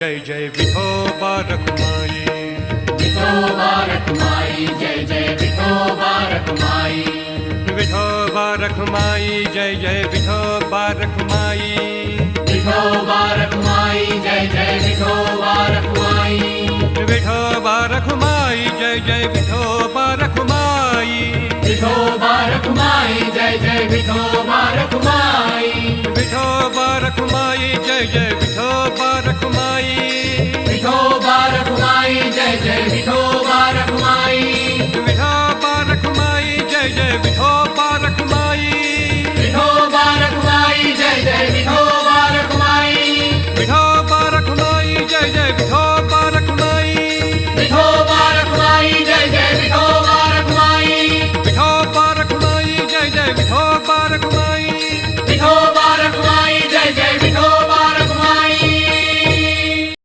Jai Jai Vithoba Rakhumai, Vithoba Rakhumai, Jai Jai Vithoba Rakhumai, Vithoba Rakhumai, Jai Jai Vithoba Rakhumai, Vithoba Rakhumai, Jai Jai Vithoba Rakhumai, Vithoba Rakhumai, Jai Jai Vithoba Rakhumai, Vithoba Rakhumai, Jai Jai Vithoba Rakhumai, Vithoba Rakhumai, Jai Jai